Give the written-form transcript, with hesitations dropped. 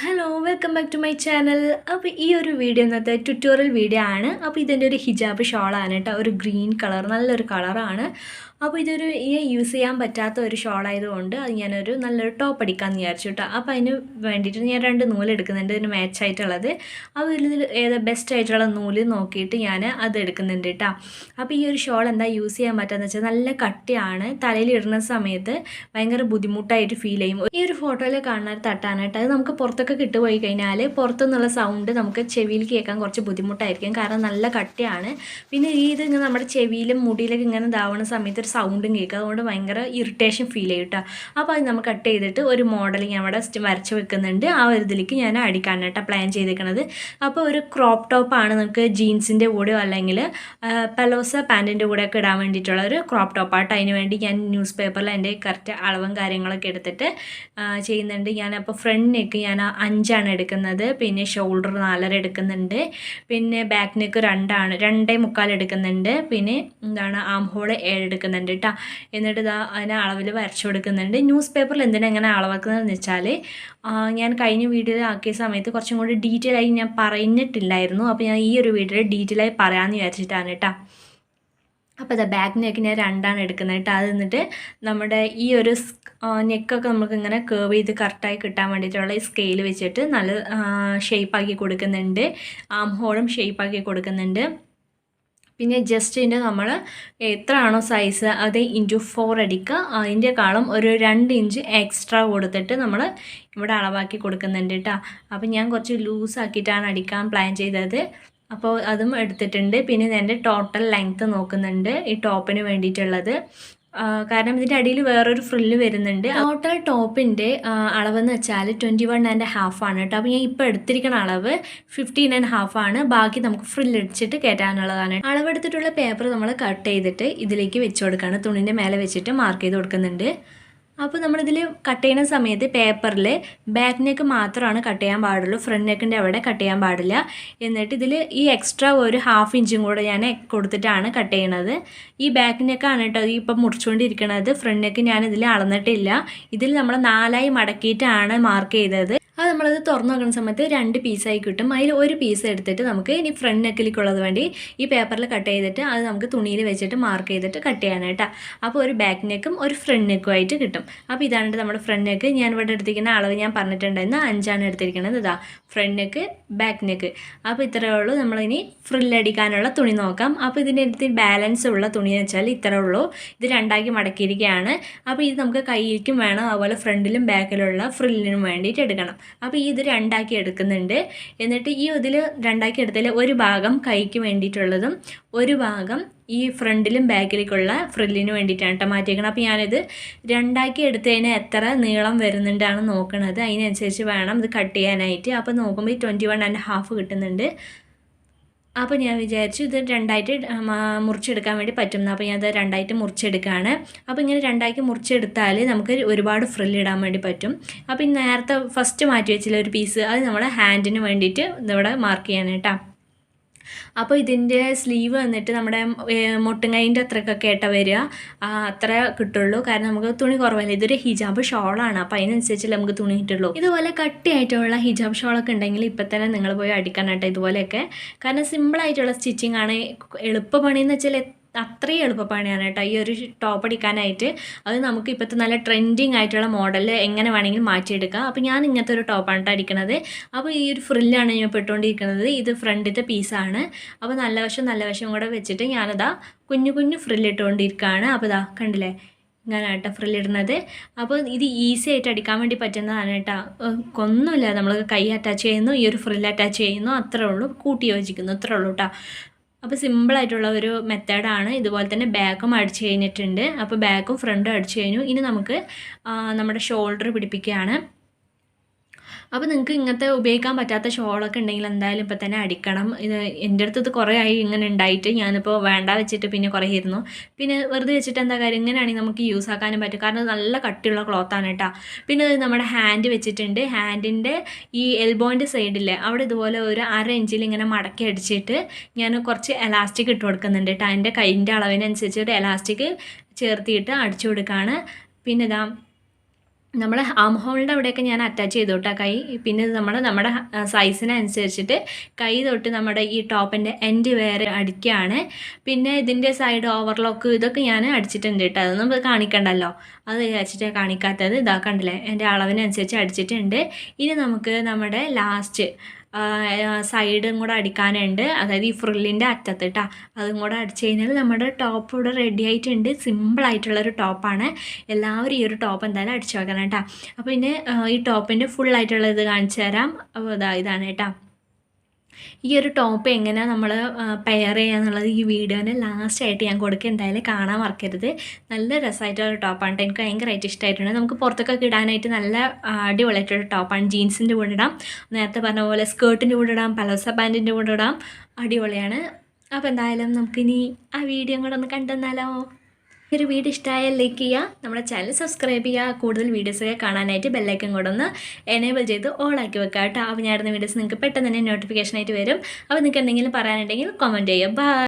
Hello welcome back to my channel. അപ്പോൾ ഈ ഒരു വീഡിയോ ഇന്നത്തെ ട്യൂട്ടോറിയൽ വീഡിയോ ആണ്. അപ്പോൾ ഇതിൻ്റെ ഒരു ഹിജാബ് ഷോളാണ് കേട്ടോ, ഒരു ഗ്രീൻ കളർ, നല്ലൊരു കളറാണ്. അപ്പോൾ ഇതൊരു യൂസ് ചെയ്യാൻ പറ്റാത്ത ഒരു ഷോളായതുകൊണ്ട് അത് ഞാനൊരു നല്ലൊരു ടോപ്പ് അടിക്കാമെന്ന് വിചാരിച്ചു കേട്ടോ. അപ്പോൾ അതിന് വേണ്ടിയിട്ട് ഞാൻ 2 നൂല് എടുക്കുന്നുണ്ട്, ഇതിന് മാച്ച് ആയിട്ടുള്ളത്. അപ്പോൾ ഇതിൽ ഏത് ബെസ്റ്റ് ആയിട്ടുള്ള നൂല് നോക്കിയിട്ട് ഞാൻ അത് എടുക്കുന്നുണ്ട് കേട്ടോ. അപ്പോൾ ഈ ഒരു ഷോൾ എന്താ യൂസ് ചെയ്യാൻ പറ്റുകയെന്ന് വെച്ചാൽ നല്ല കട്ടിയാണ്, തലയിൽ ഇടുന്ന സമയത്ത് ഭയങ്കര ബുദ്ധിമുട്ടായിട്ട് ഫീൽ ചെയ്യും. ഈ ഒരു ഫോട്ടോയിൽ കാണുന്ന തട്ടാണ് കേട്ടോ, അത് നമുക്ക് പുറത്തൊക്കെ കിട്ടുപോയി കഴിഞ്ഞാൽ പുറത്തുനിന്നുള്ള സൗണ്ട് നമുക്ക് ചെവിയിൽ കേൾക്കാൻ കുറച്ച് ബുദ്ധിമുട്ടായിരിക്കും, കാരണം നല്ല കട്ടിയാണ്. പിന്നെ ഇത് ഇങ്ങനെ നമ്മുടെ ചെവിയിലും മുടിയിലൊക്കെ ഇങ്ങനെ ഇതാവുന്ന സമയത്ത് ഒരു സൗണ്ടും കേൾക്കുക, അതുകൊണ്ട് ഭയങ്കര ഇറിറ്റേഷൻ ഫീൽ ചെയ്യും കേട്ടോ. അപ്പോൾ അത് നമുക്ക് കട്ട് ചെയ്തിട്ട് ഒരു മോഡൽ ഞാൻ അവിടെ വരച്ച് വെക്കുന്നുണ്ട്. ആ ഒരു ഇതിലേക്ക് ഞാൻ അടിക്കാനായിട്ടോ പ്ലാൻ ചെയ്തിരിക്കുന്നത്. അപ്പോൾ ഒരു ക്രോപ്പ് ടോപ്പാണ്, നമുക്ക് ജീൻസിൻ്റെ കൂടെയോ അല്ലെങ്കിൽ പലോസ പാൻറ്റിൻ്റെ കൂടെയൊക്കെ ഇടാൻ വേണ്ടിയിട്ടുള്ള ഒരു ക്രോപ്പ് ടോപ്പാട്ടോ. അതിന് വേണ്ടി ഞാൻ ന്യൂസ് പേപ്പറിൽ എൻ്റെ കറക്റ്റ് അളവും കാര്യങ്ങളൊക്കെ എടുത്തിട്ട് ചെയ്യുന്നുണ്ട്. ഞാനപ്പോൾ ഫ്രണ്ട് നെക്ക് ഞാൻ 5 എടുക്കുന്നത്, പിന്നെ ഷോൾഡർ 4.5 എടുക്കുന്നുണ്ട്, പിന്നെ ബാക്ക് നെക്ക് 2.25 എടുക്കുന്നുണ്ട്, പിന്നെ എന്താണ് ആം ഹോൾ 7 എടുക്കുന്നുണ്ട് കേട്ടോ. എന്നിട്ട് ഇതാ അതിന് അളവിൽ വരച്ചു കൊടുക്കുന്നുണ്ട്. ന്യൂസ് പേപ്പറിൽ എന്തിനാ ഇങ്ങനെ അളവെക്കുന്നതെന്ന് വെച്ചാൽ ഞാൻ കഴിഞ്ഞ വീഡിയോയിൽ ആക്കിയ സമയത്ത് കുറച്ചും കൂടി ഡീറ്റെയിൽ ആയി ഞാൻ പറഞ്ഞിട്ടില്ലായിരുന്നു. അപ്പോൾ ഞാൻ ഈ ഒരു വീഡിയോയിൽ ഡീറ്റെയിൽ ആയി പറയാമെന്ന് വിചാരിച്ചിട്ടാണ് കേട്ടോ. അപ്പോൾ ഇതാ ബാക്ക് നെക്ക് ഞാൻ 2 എടുക്കുന്നത് കേട്ടോ. അത് എന്നിട്ട് നമ്മുടെ ഈ ഒരു നെക്കൊക്കെ നമുക്ക് ഇങ്ങനെ കേർവ് ചെയ്ത് കറക്റ്റായി കിട്ടാൻ വേണ്ടിയിട്ടുള്ള ഈ സ്കെയിൽ വെച്ചിട്ട് നല്ല ഷേപ്പാക്കി കൊടുക്കുന്നുണ്ട്. ആം ഹോളും ഷേപ്പാക്കി കൊടുക്കുന്നുണ്ട്. പിന്നെ ജസ്റ്റ് ഇതിൻ്റെ നമ്മൾ എത്രയാണോ സൈസ് അത് × 4 അടിക്കുക. അതിൻ്റെക്കാളും ഒരു 2 ഇഞ്ച് എക്സ്ട്രാ കൊടുത്തിട്ട് നമ്മൾ ഇവിടെ അളവാക്കി കൊടുക്കുന്നുണ്ട് കേട്ടോ. അപ്പോൾ ഞാൻ കുറച്ച് ലൂസാക്കിയിട്ടാണ് അടിക്കാൻ പ്ലാൻ ചെയ്തത്. അപ്പോൾ അതും എടുത്തിട്ടുണ്ട്. പിന്നെ എൻ്റെ ടോട്ടൽ ലെങ്ത്ത് നോക്കുന്നുണ്ട് ഈ ടോപ്പിന് വേണ്ടിയിട്ടുള്ളത്, കാരണം ഇതിൻ്റെ അടിയിൽ വേറൊരു ഫ്രില്ല് വരുന്നുണ്ട്. ടോട്ടൽ ടോപ്പിൻ്റെ അളവെന്ന് വെച്ചാൽ 21.5 ആണ് കേട്ടോ. അപ്പോൾ ഞാൻ ഇപ്പോൾ എടുത്തിരിക്കുന്ന അളവ് 15.5 ആണ്. ബാക്കി നമുക്ക് ഫ്രില്ല് അടിച്ചിട്ട് കയറ്റാനുള്ളതാണ്. അളവെടുത്തിട്ടുള്ള പേപ്പർ നമ്മൾ കട്ട് ചെയ്തിട്ട് ഇതിലേക്ക് വെച്ച് കൊടുക്കുകയാണ്, തുണിൻ്റെ മേലെ വെച്ചിട്ട് മാർക്ക് ചെയ്ത് കൊടുക്കുന്നുണ്ട്. അപ്പോൾ നമ്മളിതിൽ കട്ട് ചെയ്യുന്ന സമയത്ത് പേപ്പറിൽ ബാക്ക് നെക്ക് മാത്രമാണ് കട്ട് ചെയ്യാൻ പാടുള്ളൂ, ഫ്രണ്ട് നെക്കിൻ്റെ അവിടെ കട്ട് ചെയ്യാൻ പാടില്ല. എന്നിട്ട് ഇതിൽ ഈ എക്സ്ട്രാ ഒരു 1/2 ഇഞ്ചും കൂടെ ഞാൻ കൊടുത്തിട്ടാണ് കട്ട് ചെയ്യണത്. ഈ ബാക്ക് നെക്കാണ് കേട്ടോ ഇപ്പം മുറിച്ചുകൊണ്ടിരിക്കുന്നത്. ഫ്രണ്ട് നെക്ക് ഞാൻ ഇതിൽ അളന്നിട്ടില്ല, ഇതിൽ നമ്മൾ 4ആയി മടക്കിയിട്ടാണ് മാർക്ക് ചെയ്തത്. അത് നമ്മളത് തുറന്നു നോക്കുന്ന സമയത്ത് 2 പീസായി കിട്ടും. അതിൽ ഒരു പീസ് എടുത്തിട്ട് നമുക്ക് ഇനി ഫ്രണ്ട് നെക്കിലേക്കുള്ളത് വേണ്ടി ഈ പേപ്പറിൽ കട്ട് ചെയ്തിട്ട് അത് നമുക്ക് തുണിയിൽ വെച്ചിട്ട് മാർക്ക് ചെയ്തിട്ട് കട്ട് ചെയ്യാനായിട്ടാണ്. അപ്പോൾ ഒരു ബാക്ക് നെക്കും ഒരു ഫ്രണ്ട് നെക്കും ആയിട്ട് കിട്ടും. അപ്പോൾ ഇതാണ് നമ്മുടെ ഫ്രണ്ട് നെക്ക്. ഞാൻ ഇവിടെ എടുത്തിരിക്കുന്ന അളവ് ഞാൻ പറഞ്ഞിട്ടുണ്ടായിരുന്നു, 5 എടുത്തിരിക്കുന്നത്. ഇതാ ഫ്രണ്ട് നെക്ക്, ബാക്ക് നെക്ക്. അപ്പോൾ ഇത്രയേ ഉള്ളൂ. നമ്മളിനി ഫ്രില്ലടിക്കാനുള്ള തുണി നോക്കാം. അപ്പോൾ ഇതിൻ്റെ അടുത്ത് ബാലൻസ് ഉള്ള തുണി എന്ന് വെച്ചാൽ ഇത്രയേ ഉള്ളൂ. ഇത് 2ആക്കി മടക്കിയിരിക്കുകയാണ്. അപ്പോൾ ഇത് നമുക്ക് കയ്യിലേക്കും വേണം, അതുപോലെ ഫ്രണ്ടിലും ബാക്കിലുള്ള ഫ്രില്ലിനും വേണ്ടിയിട്ട് എടുക്കണം. അപ്പോൾ ഇത് 2ആക്കി എടുക്കുന്നുണ്ട്. എന്നിട്ട് ഈ ഇതിൽ 2ആക്കി എടുത്തതിൽ ഒരു ഭാഗം കൈക്ക് വേണ്ടിയിട്ടുള്ളതും ഒരു ഭാഗം ഈ ഫ്രണ്ടിലും ബാക്കിലേക്കുള്ള ഫ്രില്ലിന് വേണ്ടിയിട്ടാണ് കേട്ടോ മാറ്റിയേക്കണം. അപ്പോൾ ഞാനിത് 2ആക്കി എടുത്തതിന് എത്ര നീളം വരുന്നുണ്ടാണ് നോക്കുന്നത്, അതിനനുസരിച്ച് വേണം ഇത് കട്ട് ചെയ്യാനായിട്ട്. അപ്പോൾ നോക്കുമ്പോൾ 21.5 കിട്ടുന്നുണ്ട്. അപ്പോൾ ഞാൻ വിചാരിച്ചു ഇത് 2ആയിട്ട് മുറിച്ചെടുക്കാൻ വേണ്ടി പറ്റും. അപ്പോൾ ഞാനത് 2ആയിട്ട് മുറിച്ചെടുക്കുകയാണ്. അപ്പോൾ ഇങ്ങനെ 2ആക്കി മുറിച്ചെടുത്താൽ നമുക്ക് ഒരുപാട് ഫ്രില്ലിടാൻ വേണ്ടി പറ്റും. അപ്പോൾ നേരത്തെ ഫസ്റ്റ് മാറ്റി വെച്ചില്ല ഒരു പീസ്, അത് നമ്മുടെ ഹാൻഡിന് വേണ്ടിയിട്ട് ഇവിടെ മാർക്ക് ചെയ്യാനായിട്ടാണ്. അപ്പോൾ ഇതിൻ്റെ സ്ലീവ് വന്നിട്ട് നമ്മുടെ മുട്ടുങ്കൈൻ്റെ അത്രക്കൊക്കെ ആയിട്ടാണ് വരിക, അത്ര കിട്ടുള്ളൂ. കാരണം നമുക്ക് തുണി കുറവല്ല, ഇതൊരു ഹിജാബ് ഷോളാണ്, അപ്പോൾ അതിനനുസരിച്ചല്ലേ നമുക്ക് തുണി കിട്ടുള്ളൂ. ഇതുപോലെ കട്ടിയായിട്ടുള്ള ഹിജാബ് ഷോളൊക്കെ ഉണ്ടെങ്കിൽ ഇപ്പം തന്നെ നിങ്ങൾ പോയി അടിക്കാനായിട്ട് ഇതുപോലെയൊക്കെ. കാരണം സിമ്പിളായിട്ടുള്ള സ്റ്റിച്ചിങ് ആണ്. എളുപ്പപ്പണിയെന്ന് വെച്ചാൽ അത്രയും എളുപ്പപ്പണിയാണ് കേട്ടോ ഈ ഒരു ടോപ്പ് അടിക്കാനായിട്ട്. അത് നമുക്ക് ഇപ്പോഴത്തെ നല്ല ട്രെൻഡിങ് ആയിട്ടുള്ള മോഡൽ എങ്ങനെ വേണമെങ്കിലും മാറ്റിയെടുക്കാം. അപ്പോൾ ഞാൻ ഇങ്ങനത്തെ ഒരു ടോപ്പാണ് കേട്ടോ അടിക്കുന്നത്. അപ്പോൾ ഈ ഒരു ഫ്രില്ലാണ് ഞാൻ പെട്ടുകൊണ്ടിരിക്കുന്നത്. ഇത് ഫ്രണ്ടിലത്തെ പീസാണ്. അപ്പോൾ നല്ല വശം കൂടെ വെച്ചിട്ട് ഞാനതാ കുഞ്ഞു ഫ്രില്ലിട്ടുകൊണ്ടിരിക്കുകയാണ്. അപ്പോൾ ഇതാ കണ്ടില്ലേ, ഇങ്ങനെ കേട്ടോ ഫ്രില്ലിടുന്നത്. അപ്പോൾ ഇത് ഈസി ആയിട്ട് അടിക്കാൻ വേണ്ടി പറ്റുന്നതാണ് കേട്ടോ. ഒന്നുമില്ല, നമ്മൾ കൈ അറ്റാച്ച് ചെയ്യുന്നു, ഈ ഒരു ഫ്രില്ല് അറ്റാച്ച് ചെയ്യുന്നു, അത്രേ ഉള്ളൂ. കൂട്ടി യോജിക്കുന്നു, അത്രേ ഉള്ളൂ കേട്ടോ. അപ്പോൾ സിമ്പിളായിട്ടുള്ള ഒരു മെത്തേഡാണ്. ഇതുപോലെ തന്നെ ബാക്കും അടിച്ച് കഴിഞ്ഞിട്ടുണ്ട്. അപ്പോൾ ബാക്കും ഫ്രണ്ടും അടിച്ച് കഴിഞ്ഞു. ഇനി നമുക്ക് നമ്മുടെ ഷോൾഡർ പിടിപ്പിക്കുകയാണ്. അപ്പോൾ നിങ്ങൾക്ക് ഇങ്ങനത്തെ ഉപയോഗിക്കാൻ പറ്റാത്ത ഷോളൊക്കെ ഉണ്ടെങ്കിൽ എന്തായാലും ഇപ്പോൾ തന്നെ അടിക്കണം. ഇത് എൻ്റെ അടുത്ത് ഇത് കുറേ ആയി ഇങ്ങനെ ഉണ്ടായിട്ട് ഞാനിപ്പോൾ വേണ്ട വെച്ചിട്ട് പിന്നെ കുറേ ഇരുന്നു. പിന്നെ വെറുതെ വെച്ചിട്ട് എന്താ കാര്യം, ഇങ്ങനെയാണെങ്കിൽ നമുക്ക് യൂസ് ആക്കാനും പറ്റും, കാരണം നല്ല കട്ടിയുള്ള ക്ലോത്താണ് കേട്ടോ. പിന്നെ നമ്മുടെ ഹാൻഡ് വെച്ചിട്ടുണ്ട്. ഹാൻഡിൻ്റെ ഈ എൽബോൻ്റെ സൈഡില്ലേ അവിടെ ഇതുപോലെ ഒരു 1/2 ഇഞ്ചിൽ ഇങ്ങനെ മടക്കി അടിച്ചിട്ട് ഞാൻ കുറച്ച് എലാസ്റ്റിക് ഇട്ട് കൊടുക്കുന്നുണ്ട് കേട്ടോ. എൻ്റെ കൈൻ്റെ അളവിനനുസരിച്ചിട്ട് എലാസ്റ്റിക് ചേർത്തിയിട്ട് അടിച്ചു കൊടുക്കുകയാണ്. പിന്നെ ഇതാ നമ്മളെ ആം ഹോളിൻ്റെ അവിടെയൊക്കെ ഞാൻ അറ്റാച്ച് ചെയ്തു കേട്ടോ കൈ. പിന്നെ ഇത് നമ്മുടെ സൈസിനനുസരിച്ചിട്ട് കൈ തൊട്ട് നമ്മുടെ ഈ ടോപ്പിൻ്റെ എൻഡ് വരെ അടിക്കുകയാണ്. പിന്നെ ഇതിൻ്റെ സൈഡ് ഓവർലോക്ക് ഇതൊക്കെ ഞാൻ അടിച്ചിട്ടുണ്ട് കേട്ടോ. അതൊന്നും കാണിക്കണ്ടല്ലോ, അത് വിചാരിച്ചിട്ട് കാണിക്കാത്തത്. ഇതാ കണ്ടില്ലേ, എൻ്റെ അളവിനനുസരിച്ച് അടിച്ചിട്ടുണ്ട്. ഇനി നമുക്ക് നമ്മുടെ ലാസ്റ്റ് സൈഡും കൂടെ അടിക്കാനുണ്ട്, അതായത് ഈ ഫ്രില്ലിൻ്റെ അറ്റത്ത് കേട്ടോ. അതും കൂടെ അടിച്ച് കഴിഞ്ഞാൽ നമ്മുടെ ടോപ്പ് ഇവിടെ റെഡി ആയിട്ടുണ്ട്. സിമ്പിളായിട്ടുള്ളൊരു ടോപ്പാണ്. എല്ലാവരും ഈ ഒരു ടോപ്പ് എന്തായാലും അടിച്ചു വെക്കണം കേട്ടോ. അപ്പോൾ പിന്നെ ഈ ടോപ്പിൻ്റെ ഫുള്ളായിട്ടുള്ള ഇത് കാണിച്ചു തരാം. അപ്പോൾ ഇതാണ് കേട്ടോ. ഈ ഒരു ടോപ്പ് എങ്ങനെ നമ്മൾ പെയർ ചെയ്യുക എന്നുള്ളത് ഈ വീഡിയോൻ്റെ ലാസ്റ്റായിട്ട് ഞാൻ കൊടുക്കുക, എന്തായാലും കാണാൻ മറക്കരുത്. നല്ല രസമായിട്ടുള്ള ടോപ്പാണ്. എനിക്ക് ഭയങ്കരമായിട്ട് ഇഷ്ടമായിട്ടുണ്ട്. നമുക്ക് പുറത്തൊക്കെ ഇടാനായിട്ട് നല്ല അടിപൊളിയായിട്ടുള്ള ടോപ്പാണ്. ജീൻസിൻ്റെ കൂടെ ഇടാം, നേരത്തെ പറഞ്ഞ പോലെ സ്കേർട്ടിൻ്റെ കൂടെ ഇടാം, പലോസ പാൻറ്റിൻ്റെ കൂടെ ഇടാം. അടിപൊളിയാണ്. അപ്പോൾ എന്തായാലും നമുക്കിനി ആ വീഡിയോ കൂടെ ഒന്ന് കണ്ടെന്നാലോ. ഒരു വീഡിയോ ഇഷ്ടമായാൽ ലൈക്ക് ചെയ്യുക, നമ്മുടെ ചാനൽ സബ്സ്ക്രൈബ് ചെയ്യുക. കൂടുതൽ വീഡിയോസൊക്കെ കാണാനായിട്ട് ബെല്ലൈക്കൻ കൂടെ ഒന്ന് എനേബിൾ ചെയ്ത് ഓൾ ആക്കി വെക്കുക കേട്ടോ. അപ്പോൾ ഞാൻ ഇടുന്ന വീഡിയോസ് നിങ്ങൾക്ക് പെട്ടെന്ന് തന്നെ നോട്ടിഫിക്കേഷനായിട്ട് വരും. അപ്പോൾ നിങ്ങൾക്ക് എന്തെങ്കിലും പറയാനുണ്ടെങ്കിൽ കമൻറ്റ് ചെയ്യുക. ബൈ.